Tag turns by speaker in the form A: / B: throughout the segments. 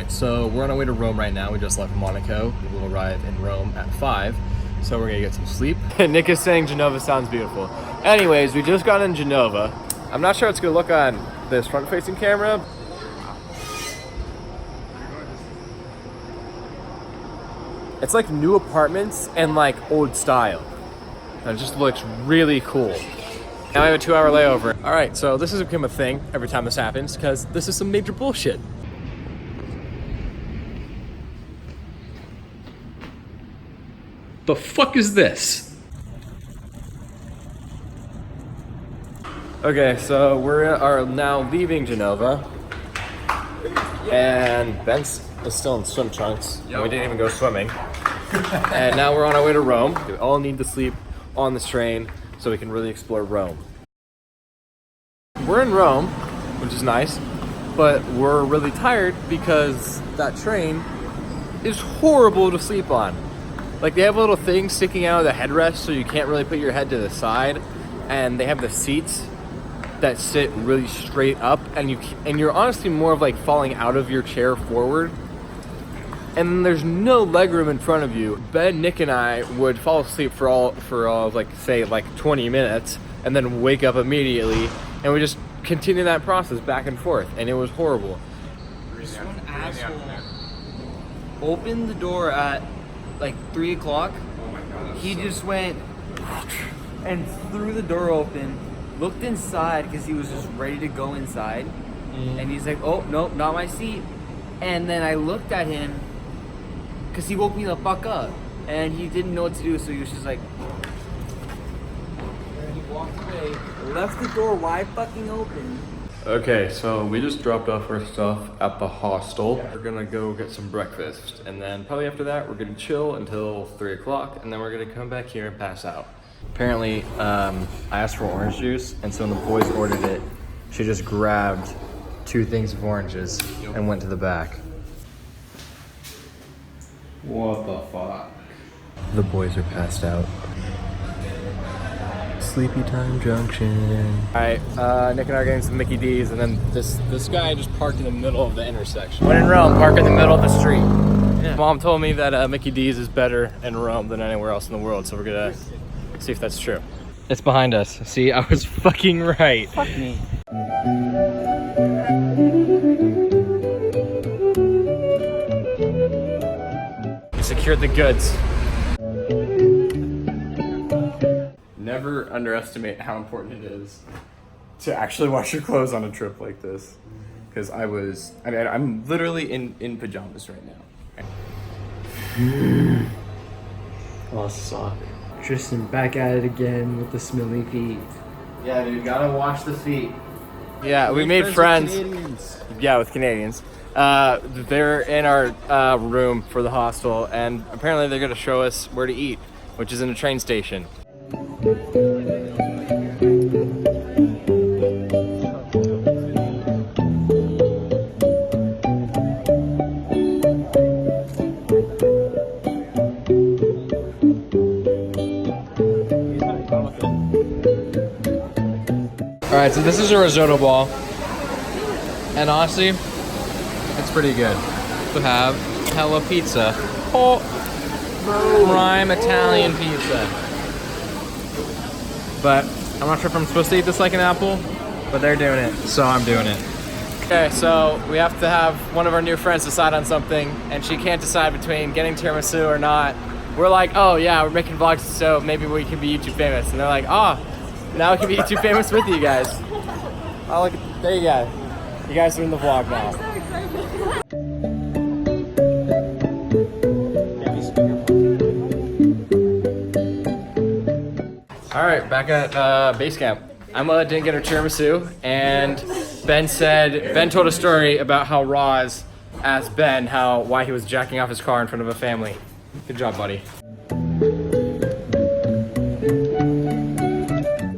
A: so we're on our way to Rome right now. We just left Monaco. We will arrive in Rome at 5, so we're gonna get some sleep. Nick is saying Genova sounds beautiful. Anyways, we just got in Genova. I'm not sure how it's gonna look on this front-facing camera. It's like new apartments and like old style. And it just looks really cool. Now I have a 2-hour layover. All right, so this has become a thing every time this happens because this is some major bullshit. The fuck is this? Okay, so we are now leaving Genova. And Ben is still in swim trunks. And we didn't even go swimming. And now we're on our way to Rome. We all need to sleep on this train so we can really explore Rome. We're in Rome, which is nice, but we're really tired because that train is horrible to sleep on. Like, they have a little thing sticking out of the headrest so you can't really put your head to the side, and they have the seats that sit really straight up, and you're honestly more of like falling out of your chair forward. And then there's no legroom in front of you. Ben, Nick, and I would fall asleep for all of like, say, like 20 minutes, and then wake up immediately, and we just continue that process back and forth, and it was horrible.
B: This one asshole opened the door at like 3 o'clock. He just went and threw the door open, looked inside because he was just ready to go inside, and he's like, oh, nope, not my seat. And then I looked at him because he woke me the fuck up, and he didn't know what to do, so he was just like, and he walked away, left the door wide fucking open.
A: Okay, so we just dropped off our stuff at the hostel. We're gonna go get some breakfast, and then probably after that we're gonna chill until 3 o'clock, and then we're gonna come back here and pass out. Apparently, I asked for orange juice, and so when the boys ordered it, she just grabbed 2 things of oranges and went to the back.
C: What the fuck?
A: The boys are passed out. Sleepy time junction. Alright, Nick and I are getting some Mickey D's, and then this guy just parked in the middle of the intersection. When in Rome, park in the middle of the street. Yeah. Mom told me that Mickey D's is better in Rome than anywhere else in the world, so we're gonna see if that's true. It's behind us. See, I was fucking right.
B: Fuck me.
A: We secured the goods. Never underestimate how important it is to actually wash your clothes on a trip like this. Because I'm literally in pajamas right now.
B: Oh, suck. Tristan back at it again with the smelly feet.
A: Yeah, dude, gotta wash the feet. Yeah, we made friends. Yeah, with Canadians. They're in our room for the hostel, and apparently they're gonna show us where to eat, which is in a train station. Alright, so this is a risotto ball, and honestly, it's pretty good. To have hella pizza. Oh, prime Italian pizza. But I'm not sure if I'm supposed to eat this like an apple, but they're doing it, so I'm doing it. Okay, so we have to have one of our new friends decide on something, and she can't decide between getting tiramisu or not. We're like, oh yeah, we're making vlogs, so maybe we can be YouTube famous. And they're like, oh, now we can be YouTube famous with you guys. Oh, look, there you go. You guys are in the vlog now.
D: I'm so excited.
A: All right, back at base camp. Emma didn't get her tiramisu, and Ben told a story about how Roz asked Ben why he was jacking off his car in front of a family. Good job, buddy.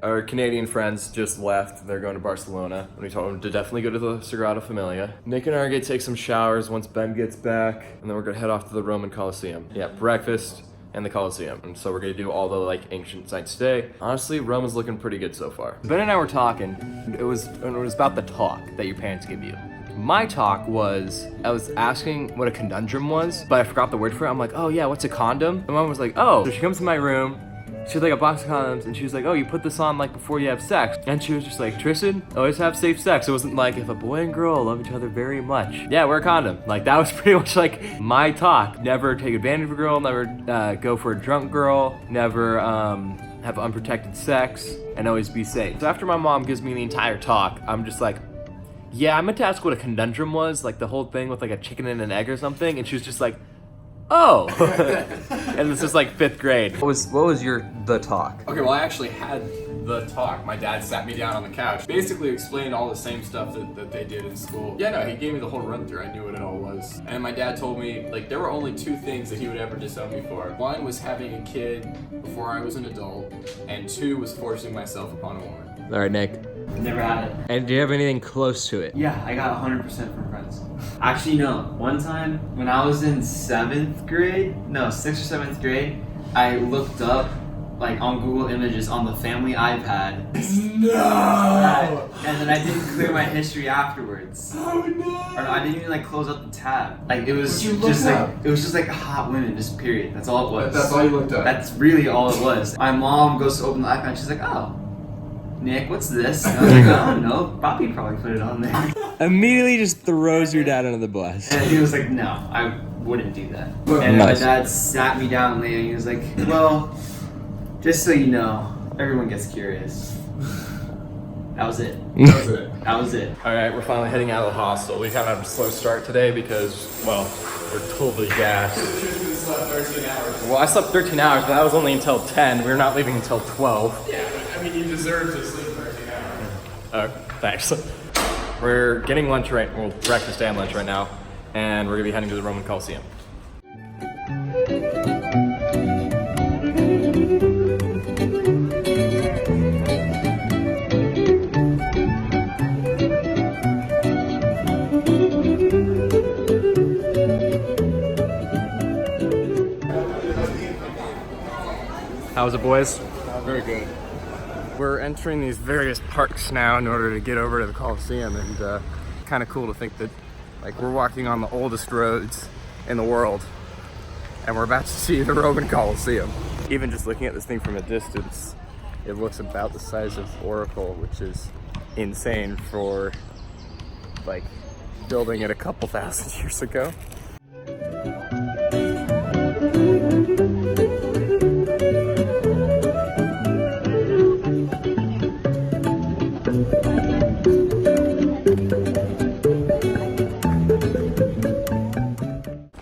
A: Our Canadian friends just left. They're going to Barcelona, and we told them to definitely go to the Sagrada Familia. Nick and I are gonna take some showers once Ben gets back, and then we're gonna head off to the Roman Colosseum. Yeah, breakfast and the Colosseum. And so we're gonna do all the like ancient sites today. Honestly, Rome is looking pretty good so far. Ben and I were talking. It was about the talk that your parents give you. My talk was, I was asking what a conundrum was, but I forgot the word for it. I'm like, oh yeah, what's a condom? My mom was like, oh. So she comes to my room, she had like a box of condoms, and she was like, oh, you put this on like before you have sex. And she was just like, Tristan, always have safe sex. It wasn't like, if a boy and girl love each other very much, yeah, wear a condom. Like that was pretty much like my talk. Never take advantage of a girl, never go for a drunk girl, never have unprotected sex, and always be safe. So after my mom gives me the entire talk, I'm just like, yeah, I meant to ask what a conundrum was, like the whole thing with like a chicken and an egg or something, and she was just like, oh. And this is like 5th grade. What was the talk?
C: Okay, well, I actually had the talk. My dad sat me down on the couch, basically explained all the same stuff that they did in school. Yeah, no, he gave me the whole run through. I knew what it all was. And my dad told me, like, there were only 2 things that he would ever disown me for. One was having a kid before I was an adult, and 2 was forcing myself upon a woman.
A: All right, Nick.
B: Never had it.
A: And do you have anything close to it?
B: Yeah, I got 100% from friends. Actually, no. One time when I was in 6th or 7th grade, I looked up like on Google Images on the family iPad.
C: No!
B: And then I didn't clear my history afterwards.
C: Oh no!
B: Or no, I didn't even like close up the tab. Like it was just like hot women, just period. That's all it was.
C: That's all you looked up?
B: That's really all it was. My mom goes to open the iPad and she's like, oh, Nick, what's this? And I was like, I don't know. Bobby probably put it on there.
A: Immediately just throws your dad under the bus.
B: And he was like, no, I wouldn't do that. And my dad sat me down later and he was like, well, just so you know, everyone gets curious. That was it. That was it.
A: All right, we're finally heading out of the hostel. We kind of had a slow start today because, well, we're totally gassed. Well, I slept 13 hours, but that was only until 10. We're not leaving until 12.
C: Yeah, but I mean, you deserve to sleep 13 hours.
A: Thanks. We're getting lunch breakfast and lunch right now, and we're gonna be heading to the Roman Coliseum. How's it, boys?
C: Very good.
A: We're entering these various parks now in order to get over to the Coliseum, and kind of cool to think that like we're walking on the oldest roads in the world, and we're about to see the Roman Coliseum. Even just looking at this thing from a distance, it looks about the size of Oracle, which is insane for like building it a couple thousand years ago.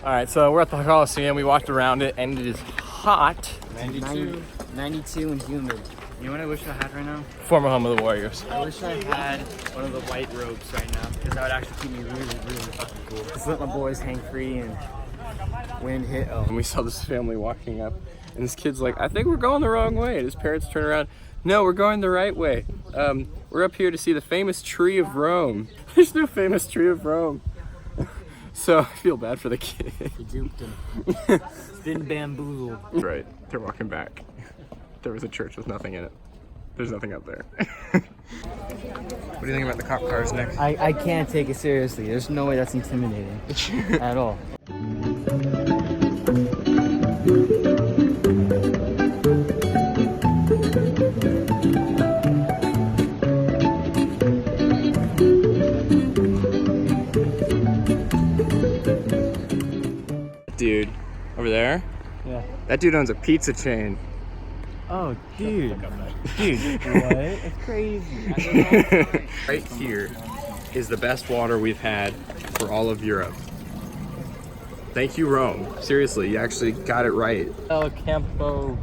A: All right, so we're at the Coliseum. We walked around it, and it is hot.
B: 92 and humid. You know what I wish I had right now?
A: Former home of the Warriors.
B: I wish I had one of the white robes right now, because that would actually keep me really, really fucking cool. Just let my boys hang free and wind hit. Oh.
A: And we saw this family walking up, and this kid's like, I think we're going the wrong way. And his parents turn around, no, we're going the right way. We're up here to see the famous tree of Rome. There's no famous tree of Rome. So I feel bad for the kid.
B: You duped him. Been bamboozled.
A: Right, they're walking back. There was a church with nothing in it. There's nothing up there. What do you think about the cop cars, Nick?
B: I can't take it seriously. There's no way that's intimidating at all.
A: Dude, over there?
B: Yeah.
A: That dude owns a pizza chain.
B: Oh, dude. Dude, what? It's crazy.
A: Right here is the best water we've had for all of Europe. Thank you, Rome. Seriously, you actually got it right.
B: El Campo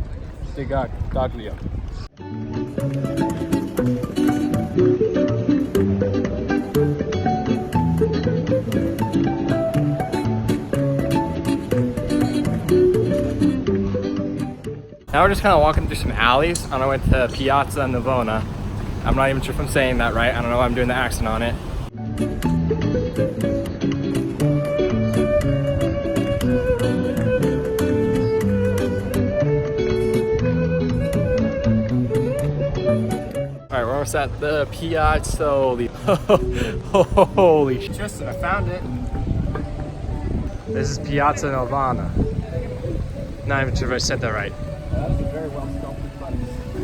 B: de Gaglia.
A: Now we're just kind of walking through some alleys on our way to Piazza Navona. I'm not even sure if I'm saying that right. I don't know why I'm doing the accent on it. All right, we're us at the Piazzoli. Holy shit.
B: Tristan, I found it.
A: This is Piazza Novana. Not even sure if I said that right.
B: That is a very well sculpted place.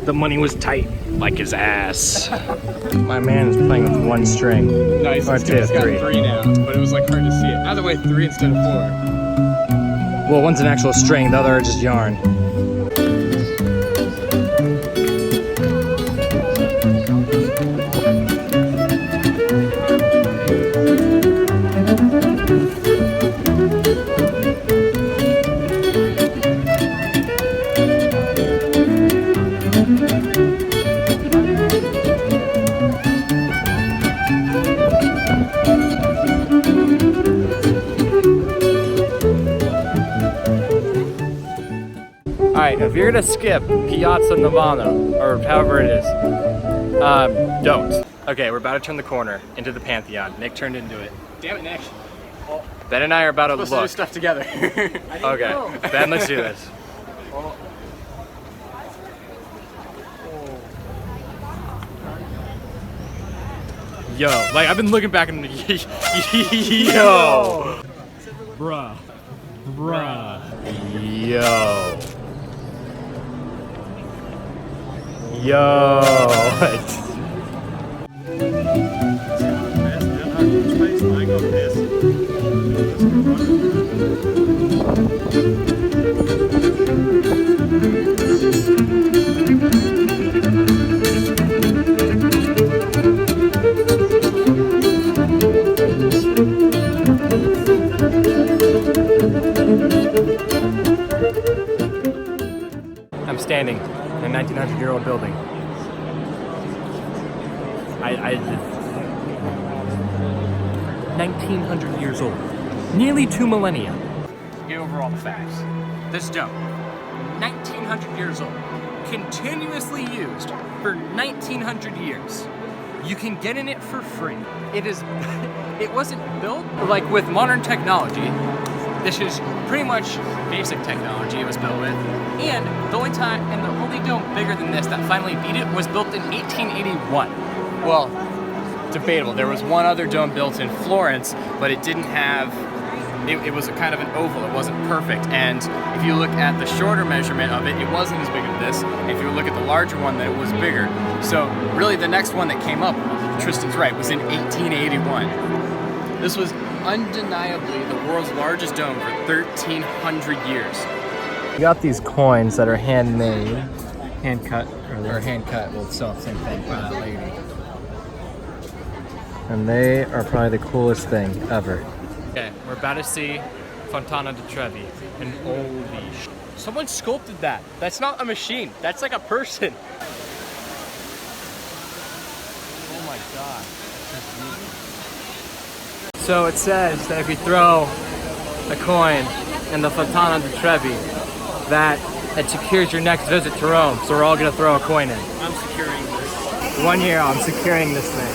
A: The money was tight, like his ass. My man is playing with one string.
C: Nice.
A: Or two,
C: It's got
A: three.
C: 3 now, but it was like hard to see it. Either way, 3 instead of 4.
A: Well, one's an actual string, the other are just yarn. Alright, if you're gonna skip Piazza Novana, or however it is, don't. Okay, we're about to turn the corner into the Pantheon. Nick turned into it.
C: Damn it, Nick.
A: Ben and I are about to
C: Let's do
A: look.
C: stuff together.
A: Okay, Ben, let's do this. Yo, like I've been looking back and yo, bruh, yo. I'm standing in a 1900-year-old building. 1900 years old. Nearly 2 millennia. Get over all the facts. This dome, 1900 years old. Continuously used for 1900 years. You can get in it for free. It wasn't built like with modern technology. This is pretty much basic technology it was built with. And the only dome bigger than this that finally beat it was built in 1881.
C: Well, debatable. There was one other dome built in Florence, but it didn't have, it was a kind of an oval. It wasn't perfect. And if you look at the shorter measurement of it, it wasn't as big as this. If you look at the larger one, then it was bigger. So really the next one that came up, Tristan's right, was in 1881. This was undeniably the world's largest dome for 1,300 years.
A: We got these coins that are handmade.
B: Hand cut.
A: Or hand cut, well, it's still the same thing by that lady. And they are probably the coolest thing ever. Okay, we're about to see Fontana di Trevi. And holy sh! Someone sculpted that. That's not a machine. That's like a person. Oh my god. So it says that if you throw a coin in the Fontana di Trevi, that it secures your next visit to Rome. So we're all gonna throw a coin in.
B: I'm securing this.
A: 1 year, I'm securing this thing.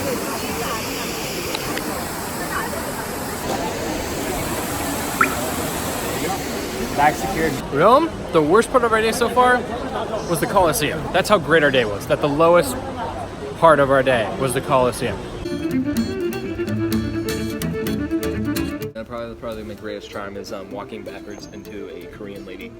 A: Back secured. Rome, the worst part of our day so far was the Colosseum. That's how great our day was. That the lowest part of our day was the Colosseum. Probably my greatest charm is walking backwards into a Korean lady.